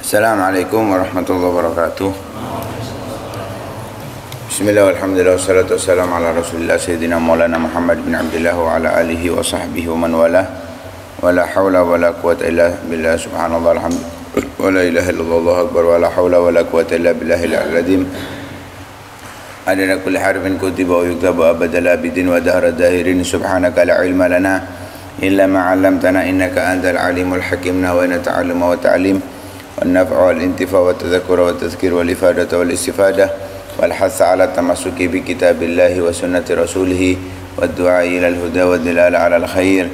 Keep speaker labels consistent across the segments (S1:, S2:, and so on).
S1: Assalamualaikum warahmatullahi wabarakatuh. Bismillah, alhamdulillah, wassalatu wassalamu ala rasulillah Sayyidina Maulana Muhammad bin Abdillah wa ala alihi wa sahbihi wa man wala. Wa la hawla wa la quwata illa billah, subhanallah, alhamdulillah, wa la ilaha illallah, Allahu akbar, wa la hawla wa la quwata illa billahil azim. Adana kulli harfin kutiba wa yuktabu abadal abidin wa dahra dahirin. Subhanaka la ilma lana illa ma 'allamtana innaka antal alimul hakim. Nawayna ta'alluma wa ta'lim والنفع والانتفاع والتذكر والتذكير والإفادة والاستفادة والحث على التمسك بكتاب الله وسنة رسوله والدعاء إلى الهدى والدلالة على الخير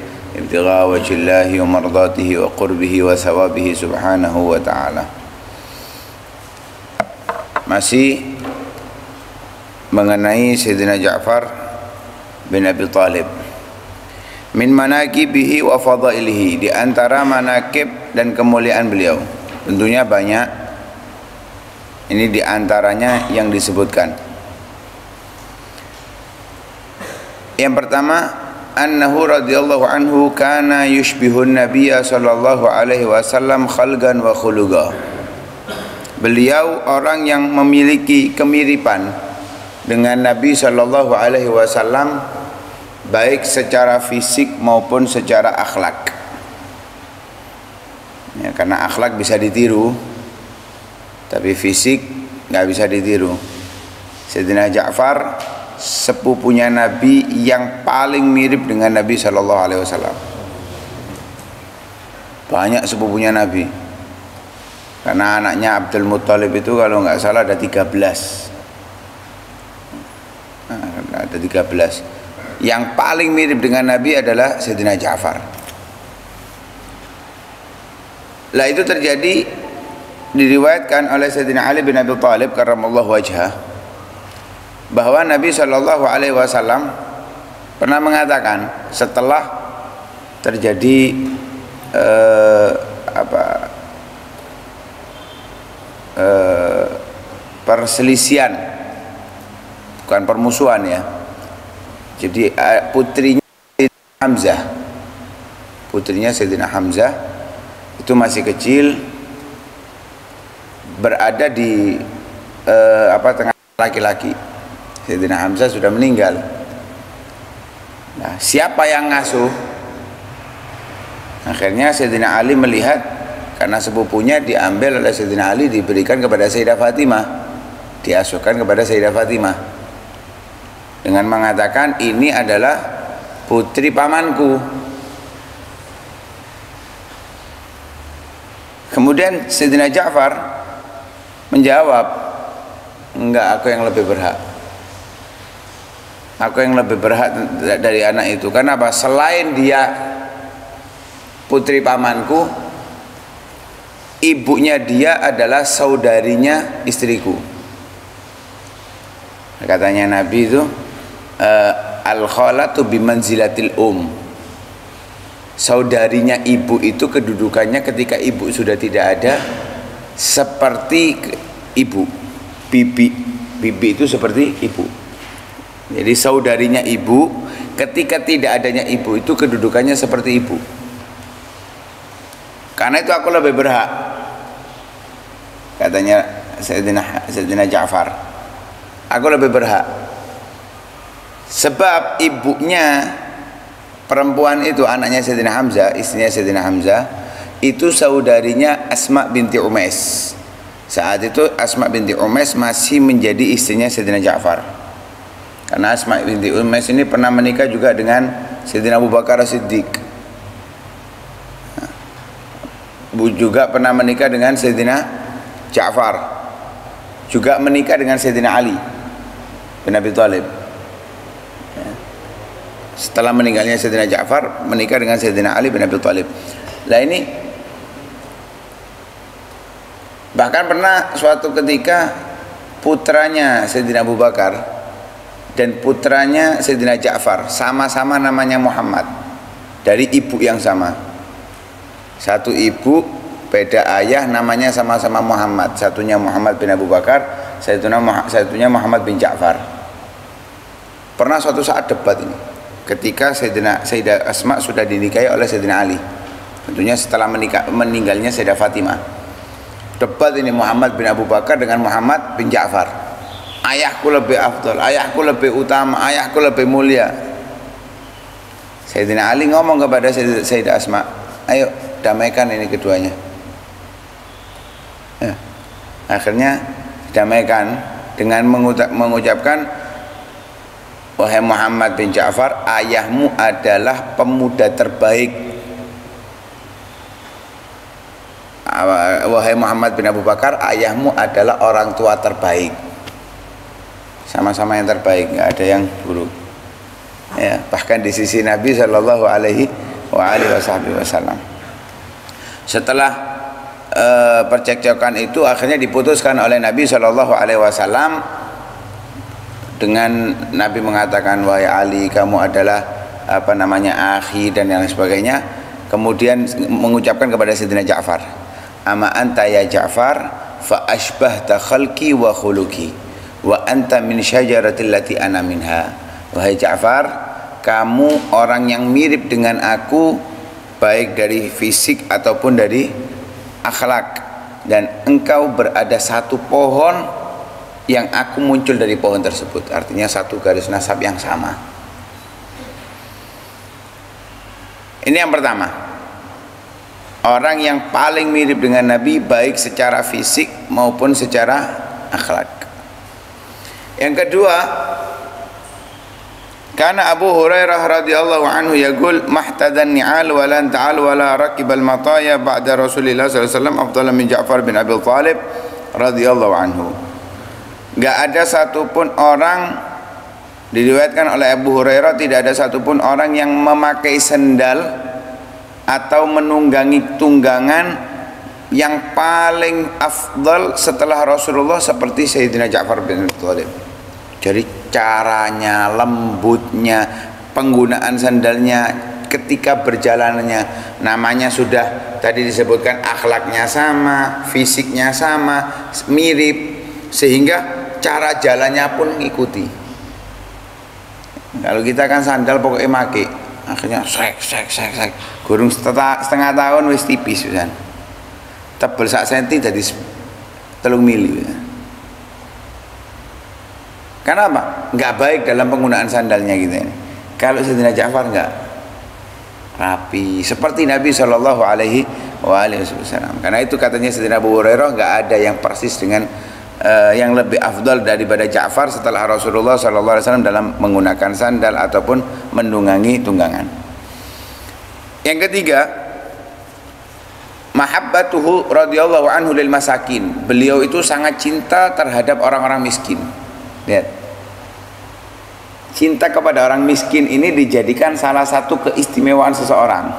S1: ابتغاء وجه الله ومرضاته وقربه وثوابه سبحانه وتعالى. Masih mengenai Sayyidina Ja'far bin Abi Thalib. Min manaqibihi wa fadailihi, di antara manaqib dan kemuliaan beliau. Tentunya banyak. Ini diantaranya yang disebutkan. Yang pertama, annahu radhiyallahu anhu kana yushbihun nabiyya sallallahu alaihi wasallam khalqan wa khuluqa. Beliau orang yang memiliki kemiripan dengan Nabi sallallahu alaihi wasallam baik secara fisik maupun secara akhlak. Ya, karena akhlak bisa ditiru, tapi fisik nggak bisa ditiru. Sayyidina Ja'far sepupunya Nabi yang paling mirip dengan Nabi Shallallahu Alaihi Wasallam. Banyak sepupunya Nabi, karena anaknya Abdul Muttalib itu kalau nggak salah ada 13. Nah, ada 13. Yang paling mirip dengan Nabi adalah Sayyidina Ja'far. Lah itu terjadi, diriwayatkan oleh Sayyidina Ali bin Abi Thalib karramallahu wajhah, bahwa Nabi Shallallahu Alaihi Wasallam pernah mengatakan setelah terjadi perselisihan, bukan permusuhan ya. Jadi putrinya Hamzah, putrinya Sayyidina Hamzah itu masih kecil, berada di tengah laki-laki. Sayyidina Hamzah sudah meninggal. Nah, siapa yang ngasuh? Akhirnya Sayyidina Ali melihat, karena sepupunya diambil oleh Sayyidina Ali, diberikan kepada Sayyidah Fatimah, diasuhkan kepada Sayyidah Fatimah, dengan mengatakan ini adalah putri pamanku. Kemudian Sayyidina Ja'far menjawab, enggak, aku yang lebih berhak. Aku yang lebih berhak dari anak itu. Karena apa? Selain dia putri pamanku, ibunya dia adalah saudarinya istriku. Katanya Nabi itu, al-khalatu bimanzilatil saudarinya ibu itu kedudukannya ketika ibu sudah tidak ada seperti ibu. Bibi itu seperti ibu. Jadi saudarinya ibu ketika tidak adanya ibu itu kedudukannya seperti ibu. Karena itu aku lebih berhak, katanya Sayyidina Ja'far, aku lebih berhak sebab ibunya perempuan itu, anaknya Sayyidina Hamzah, istrinya Sayyidina Hamzah, itu saudarinya Asma binti Umais. Saat itu Asma binti Umais masih menjadi istrinya Sayyidina Ja'far. Karena Asma binti Umais ini pernah menikah juga dengan Sayyidina Abu Bakar As-Siddiq. Juga pernah menikah dengan Sayyidina Ja'far. Juga menikah dengan Sayyidina Ali bin Abi Thalib. Setelah meninggalnya Sayyidina Ja'far, menikah dengan Sayyidina Ali bin Abi Thalib. Nah ini bahkan pernah suatu ketika putranya Sayyidina Abu Bakar dan putranya Sayyidina Ja'far sama-sama namanya Muhammad, dari ibu yang sama. Satu ibu, beda ayah, namanya sama-sama Muhammad. Satunya Muhammad bin Abu Bakar, satunya Muhammad bin Ja'far. Pernah suatu saat debat ini, ketika Sayyidah Asma sudah dinikahi oleh Sayyidina Ali, tentunya setelah meninggalnya Sayyidah Fatimah. Debat ini Muhammad bin Abu Bakar dengan Muhammad bin Ja'far. Ayahku lebih afdal, ayahku lebih utama, ayahku lebih mulia. Sayyidina Ali ngomong kepada Sayyidah Asma, ayo damaikan ini keduanya. Ya. Akhirnya damaikan dengan mengucapkan, wahai Muhammad bin Ja'far, ayahmu adalah pemuda terbaik. Wahai Muhammad bin Abu Bakar, ayahmu adalah orang tua terbaik. Sama-sama yang terbaik, nggak ada yang buruk. Ya, bahkan di sisi Nabi Shallallahu Alaihi Wasallam. Setelah percekcokan itu akhirnya diputuskan oleh Nabi Shallallahu Alaihi Wasallam dengan Nabi mengatakan, wahai Ali, kamu adalah akhi dan yang sebagainya. Kemudian mengucapkan kepada Sayyidina Ja'far, ama anta ya Ja'far fa ashbahta khalqi wa khuluqi wa anta min syajaratil lati ana minha. Wahai Ja'far, kamu orang yang mirip dengan aku baik dari fisik ataupun dari akhlak, dan engkau berada satu pohon yang aku muncul dari pohon tersebut. Artinya satu garis nasab yang sama. Ini yang pertama, orang yang paling mirip dengan Nabi baik secara fisik maupun secara akhlak. Yang kedua, karena Abu Hurairah radhiyallahu anhu yaqul mahtadan ni'al wa lan ta'al wa la raqibal mataya ba'da Rasulillah sallallahu alaihi wasallam afdal min Ja'far bin Abi Thalib radhiyallahu anhu. Enggak ada satupun orang, diriwayatkan oleh Abu Hurairah, tidak ada satupun orang yang memakai sendal atau menunggangi tunggangan yang paling afdal setelah Rasulullah seperti Sayyidina Ja'far bin Abi Thalib. Jadi caranya, lembutnya, penggunaan sandalnya ketika berjalannya, namanya sudah tadi disebutkan akhlaknya sama, fisiknya sama, mirip, sehingga cara jalannya pun ngikuti. Kalau kita kan sandal pokoknya make, akhirnya sek gurung setengah tahun wis tipis pisan. Tebel sak senti jadi 3 mili. Kenapa? Enggak baik dalam penggunaan sandalnya gitu ini. Kalau Sayyidina Ja'far enggak rapi seperti Nabi Shallallahu Alaihi Wasallam. Karena itu katanya Sayyidina Abu Hurairah, enggak ada yang persis dengan yang lebih afdal daripada Ja'far setelah Rasulullah Shallallahu Alaihi Wasallam dalam menggunakan sandal ataupun menunggangi tunggangan. Yang ketiga, mahabbatuhu radhiyallahu anhu lil masakin. Beliau itu sangat cinta terhadap orang-orang miskin. Lihat, cinta kepada orang miskin ini dijadikan salah satu keistimewaan seseorang.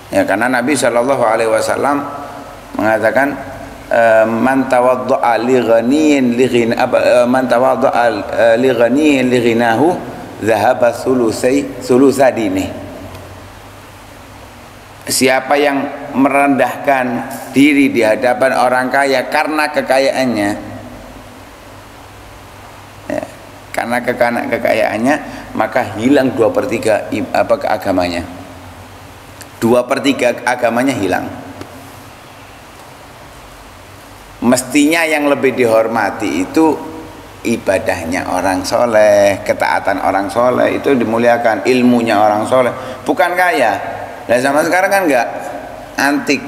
S1: Ya, karena Nabi Shallallahu Alaihi Wasallam mengatakan, man tawadda'a li ghaniyin li ghinahu dhahaba thulutsa dini. Siapa yang merendahkan diri di hadapan orang kaya karena kekayaannya, karena kekayaannya, maka hilang 2/3 agamanya. 2/3 agamanya hilang. Mestinya yang lebih dihormati itu ibadahnya orang soleh, ketaatan orang soleh itu dimuliakan, ilmunya orang soleh, bukan kaya. Nah, zaman sekarang kan enggak, antik,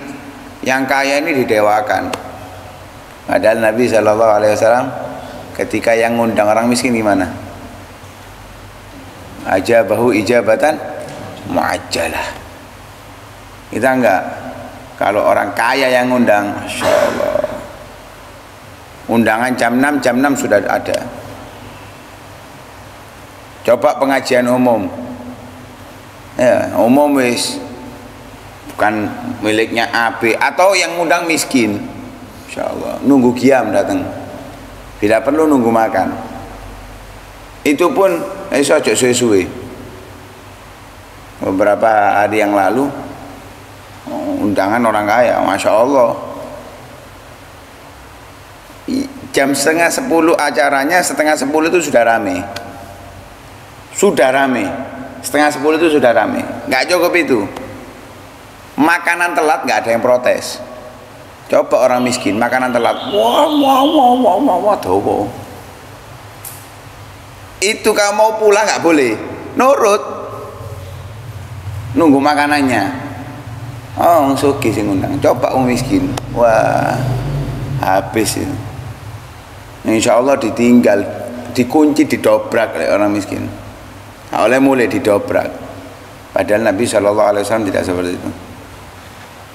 S1: yang kaya ini didewakan. Padahal Nabi Shallallahu Alaihi Wasallam ketika yang ngundang orang miskin gimana? Ajabahu ijabatan muajjalah. Kita enggak. Kalau orang kaya yang ngundang, Masya Allah, undangan jam 6 sudah ada. Coba pengajian umum, ya umum wis, bukan miliknya AB atau yang ngundang miskin, Masya Allah, nunggu qiyam datang, tidak perlu nunggu makan. Itu pun iso aja suwe-suwe. Beberapa hari yang lalu undangan orang kaya, Masya Allah, jam 9:30 acaranya, 9:30 itu sudah rame. Sudah rame. 9:30 itu sudah rame. Nggak cukup itu. Makanan telat nggak ada yang protes. Coba orang miskin makanan telat, wah wah wah wah wah wah dawa. Itu kamu mau pulang nggak boleh, nurut, nunggu makanannya. Oh, sugih sing ngundang. Coba orang miskin, wah habis itu. Insya Allah ditinggal, dikunci, didobrak oleh orang miskin. Nah, oleh mulai didobrak. Padahal Nabi SAW tidak seperti itu.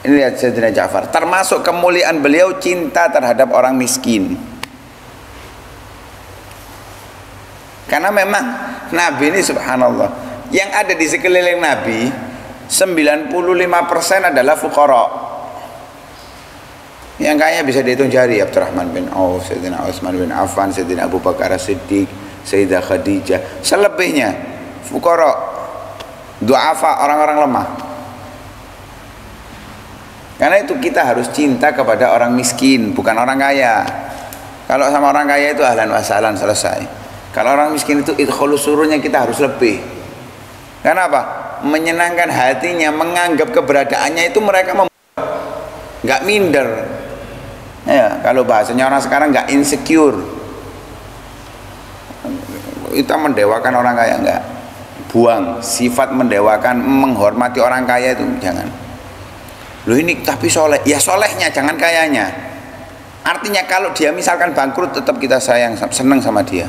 S1: Ini lihat Sayyidina Ja'far, termasuk kemuliaan beliau cinta terhadap orang miskin. Karena memang Nabi ini subhanallah, yang ada di sekeliling Nabi 95% adalah fuqara. Yang kaya bisa dihitung jari, Abdurrahman bin Auf, Sayyidina Utsman bin Affan, Sayyidina Abu Bakar As-Siddiq, Sayyidah Khadijah. Selebihnya fuqara, du'afa, orang-orang lemah. Karena itu kita harus cinta kepada orang miskin, bukan orang kaya. Kalau sama orang kaya itu ahlan wa sahlan, selesai. Kalau orang miskin itu idkhulus sururnya kita harus lebih. Karena apa? Menyenangkan hatinya, menganggap keberadaannya itu mereka nggak minder. Ya, kalau bahasanya orang sekarang nggak insecure. Kita mendewakan orang kaya, enggak. Buang sifat mendewakan, menghormati orang kaya itu jangan. Loh ini tapi soleh, ya solehnya jangan kayanya. Artinya kalau dia misalkan bangkrut tetap kita sayang, senang sama dia.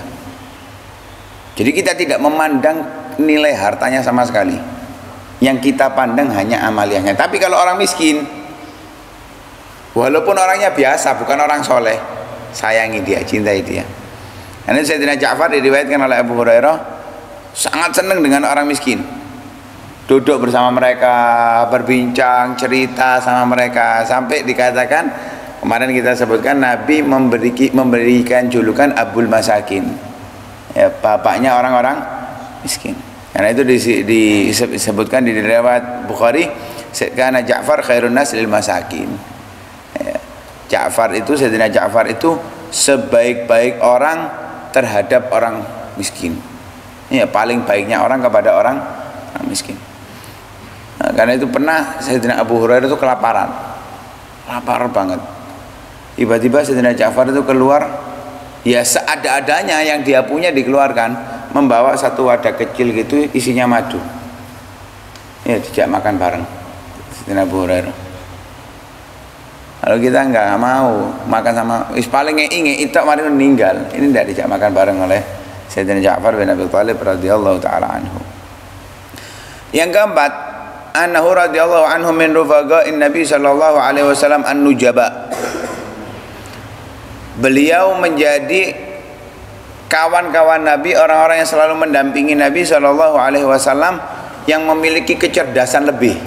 S1: Jadi kita tidak memandang nilai hartanya sama sekali. Yang kita pandang hanya amaliyahnya. Tapi kalau orang miskin, walaupun orangnya biasa, bukan orang soleh, sayangi dia, cintai dia. Ini Sayyidina Ja'far diriwayatkan oleh Abu Hurairah sangat senang dengan orang miskin. Duduk bersama mereka, berbincang, cerita sama mereka, sampai dikatakan kemarin kita sebutkan Nabi memberikan julukan Abul Masakin, ya, bapaknya orang-orang miskin. Karena itu disebutkan di riwayat Bukhari, karena Ja'far khairun nas lil masakin. Ya, Ja'far itu, Sayyidina Ja'far itu sebaik-baik orang terhadap orang miskin. Ya, paling baiknya orang kepada orang miskin. Nah, karena itu pernah Sayyidina Abu Hurairah itu kelaparan, lapar banget. Tiba-tiba Sayyidina Ja'far itu keluar, ya seada-adanya yang dia punya dikeluarkan, membawa satu wadah kecil gitu isinya madu. Ya dijak makan bareng Sayyidina Abu Hurairah. Kalau kita nggak mau makan sama, paling ngeinge itu mari meninggal. Ini tidak dijak makan bareng oleh Sayyidina Ja'far bin Abi Thalib radhiyallahu taala anhu. Yang keempat, annahu radhiyallahu anhu min rufaqa'in Nabi sallallahu alaihi wasallam an-nujaba. Beliau menjadi kawan-kawan Nabi, orang-orang yang selalu mendampingi Nabi sallallahu alaihi wasallam yang memiliki kecerdasan lebih.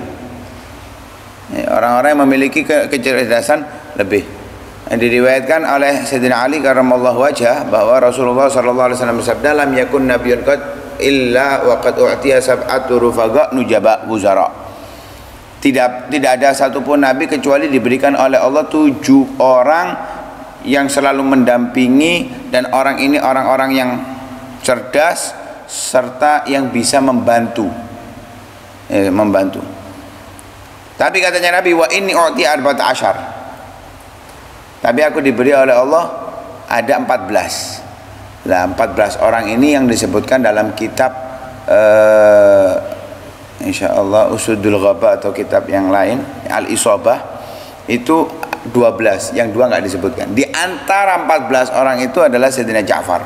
S1: Orang-orang yang memiliki kecerdasan lebih. Yang diriwayatkan oleh Sayyidina Ali karramallahu wajhah bahwa Rasulullah sallallahu alaihi wasallam bersabda, "Lam yakun nabiyyun qad illa wa qad u'tiya sab'atu rufaqa nujaba wuzara." Tidak ada satupun nabi kecuali diberikan oleh Allah 7 orang yang selalu mendampingi, dan orang ini orang-orang yang cerdas serta yang bisa membantu. Tapi katanya Nabi, wa inni u'tiya 14. Tapi aku diberi oleh Allah ada 14. Nah, 14 orang ini yang disebutkan dalam kitab insyaallah Usudul Ghaba atau kitab yang lain Al-Isabah itu 12, yang 2 nggak disebutkan. Di antara 14 orang itu adalah Sayyidina Ja'far,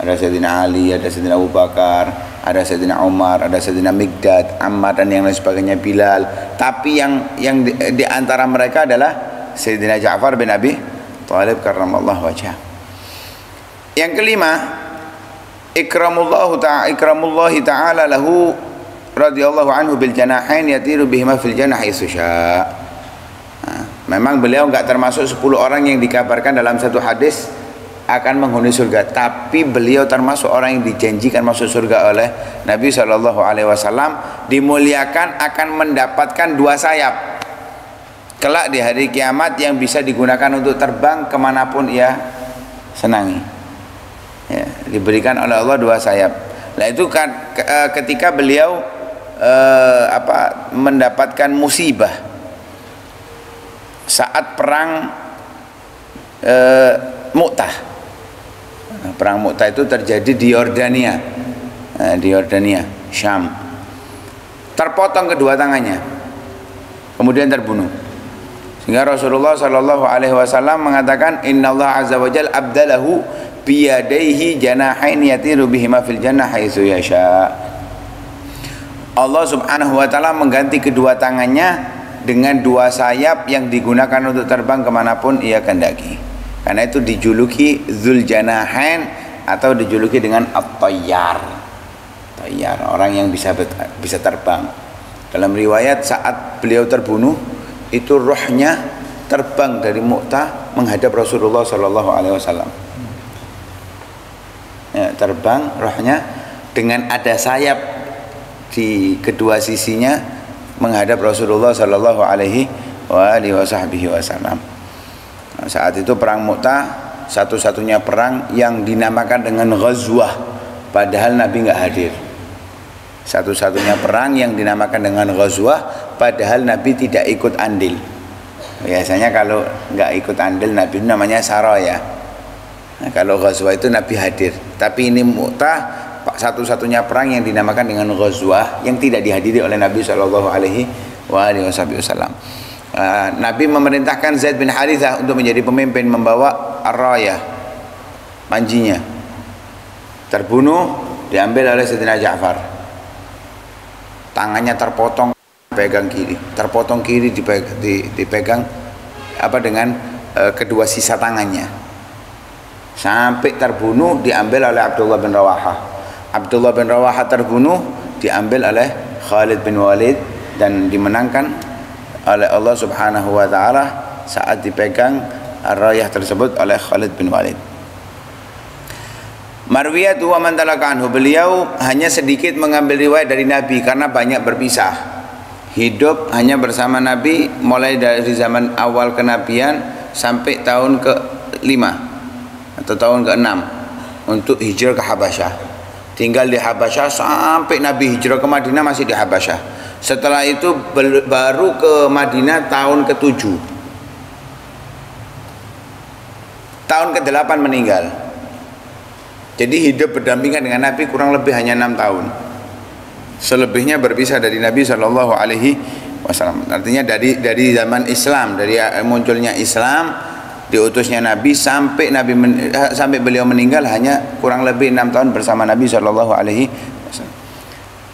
S1: ada Sayyidina Ali, ada Sayyidina Abu Bakar, ada Sayyidina Umar, ada Sayyidina Miqdad, Ammar dan yang lain sebagainya, Bilal. Tapi yang di antara mereka adalah Sayyidina Ja'far bin Abi Thalib karramallahu wajhah. Yang kelima, ikramullahi ta'ala lahu radhiyallahu anhu bil janahain yatiru bihima fil jannah haitsu syaa. Memang beliau enggak termasuk 10 orang yang dikabarkan dalam satu hadis akan menghuni surga, tapi beliau termasuk orang yang dijanjikan masuk surga oleh Nabi sallallahu alaihi wasallam, dimuliakan akan mendapatkan 2 sayap kelak di hari kiamat yang bisa digunakan untuk terbang kemanapun ia senangi. Ya, diberikan oleh Allah 2 sayap. Nah itu kan ketika beliau mendapatkan musibah, saat perang Mu'tah. Perang Mu'tah itu terjadi di Yordania, Syam. Terpotong kedua tangannya, kemudian terbunuh. Sehingga Rasulullah Shallallahu Alaihi Wasallam mengatakan, Inna Allah Azza wa Jal abdalahu biyadaihi janahain yatiru bihima fil jannah haitsu yasha. Allah Subhanahu wa Ta'ala mengganti kedua tangannya dengan dua sayap yang digunakan untuk terbang kemanapun ia kehendaki. Karena itu dijuluki Dzul Janahain atau dijuluki dengan At-Tayyar. Tayyar, orang yang bisa terbang. Dalam riwayat saat beliau terbunuh, itu rohnya terbang dari Mu'tah menghadap Rasulullah Sallallahu Alaihi Wasallam. Ya, terbang rohnya dengan ada sayap di kedua sisinya menghadap Rasulullah Sallallahu Alaihi Wasallam. Saat itu perang Mu'tah satu-satunya perang yang dinamakan dengan ghazwah, padahal Nabi nggak hadir. Satu-satunya perang yang dinamakan dengan ghazwah, padahal Nabi tidak ikut andil. Biasanya kalau nggak ikut andil Nabi itu namanya saraya. Nah, kalau ghazwah itu Nabi hadir. Tapi ini Mu'tah satu-satunya perang yang dinamakan dengan ghazwah yang tidak dihadiri oleh Nabi Shallallahu Alaihi Wasallam. Nabi memerintahkan Zaid bin Harithah untuk menjadi pemimpin, membawa ar-rayah, panjinya. Terbunuh, diambil oleh Sayyidina Ja'far. Tangannya terpotong, pegang kiri, terpotong kiri, dipegang dengan kedua sisa tangannya. Sampai terbunuh, diambil oleh Abdullah bin Rawahah. Abdullah bin Rawahah terbunuh, diambil oleh Khalid bin Walid dan dimenangkan oleh Allah Subhanahu wa Ta'ala saat dipegang ar-rayah tersebut oleh Khalid bin Walid. Marwiyatu wa man talaka anhu, beliau hanya sedikit mengambil riwayat dari Nabi karena banyak berpisah. Hidup hanya bersama Nabi mulai dari zaman awal kenabian sampai tahun ke-5 atau tahun ke-6 untuk hijrah ke Habasyah. Tinggal di Habasyah sampai Nabi hijrah ke Madinah masih di Habasyah. Setelah itu baru ke Madinah tahun ke-7. Tahun ke-8 meninggal. Jadi hidup berdampingan dengan Nabi kurang lebih hanya 6 tahun. Selebihnya berpisah dari Nabi Shallallahu Alaihi Wasallam. Artinya dari zaman Islam, dari munculnya Islam, diutusnya Nabi sampai sampai beliau meninggal hanya kurang lebih 6 tahun bersama Nabi Shallallahu Alaihi Wasallam.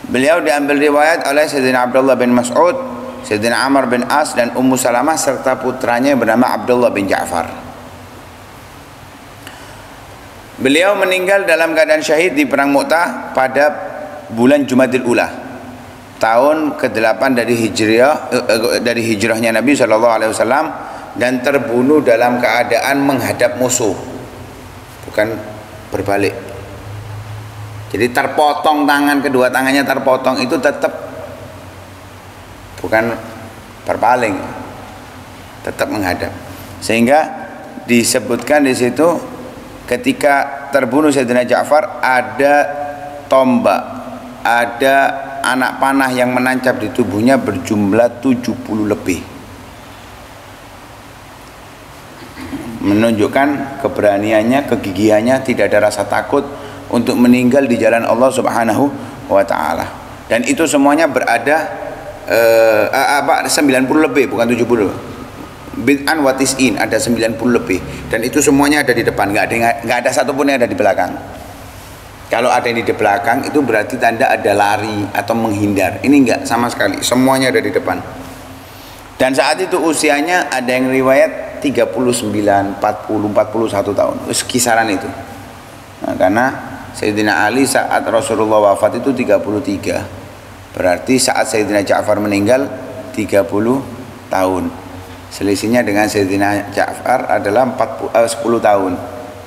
S1: Beliau diambil riwayat oleh Sayyidina Abdullah bin Mas'ud, Sayyidina Amr bin As dan Ummu Salamah serta putranya yang bernama Abdullah bin Ja'far. Beliau meninggal dalam keadaan syahid di perang Mu'tah pada bulan Jumadil Ula, tahun ke-8 dari hijrahnya Nabi SAW, dan terbunuh dalam keadaan menghadap musuh, bukan berbalik. Jadi terpotong tangan, kedua tangannya terpotong, itu tetap bukan berpaling, tetap menghadap. Sehingga disebutkan di situ ketika terbunuh Sayyidina Ja'far, ada tombak, ada anak panah yang menancap di tubuhnya berjumlah 70 lebih, menunjukkan keberaniannya, kegigihannya, tidak ada rasa takut untuk meninggal di jalan Allah Subhanahu wa Ta'ala. Dan itu semuanya berada 90 lebih, bukan 70. Bid'an wa tis'in, ada 90 lebih, dan itu semuanya ada di depan, nggak ada satupun yang ada di belakang. Kalau ada yang di belakang itu berarti tanda ada lari atau menghindar. Ini enggak sama sekali, semuanya ada di depan. Dan saat itu usianya ada yang riwayat 39, 40, 41 tahun, kisaran itu. Nah, karena Sayyidina Ali saat Rasulullah wafat itu 33, berarti saat Sayyidina Ja'far meninggal 30 tahun. Selisihnya dengan Sayyidina Ja'far adalah 10 tahun.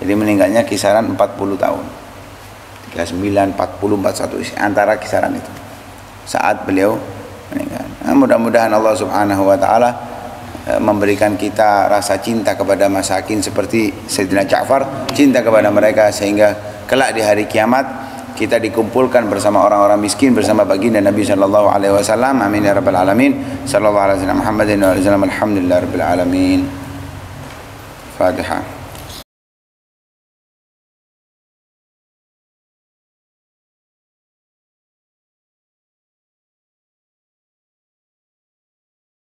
S1: Jadi meninggalnya kisaran 40 tahun. 39, 40, 41, antara kisaran itu saat beliau meninggal. Nah, mudah-mudahan Allah Subhanahu wa Ta'ala memberikan kita rasa cinta kepada masakin seperti Sayyidina Ja'far, cinta kepada mereka, sehingga kelak di hari kiamat kita dikumpulkan bersama orang-orang miskin bersama baginda Nabi sallallahu alaihi wasallam. Amin ya rabbal alamin. Sallallahu alaihi wasallam Muhammadin wa sallam. Alhamdulillah rabbil alamin. Fatihah.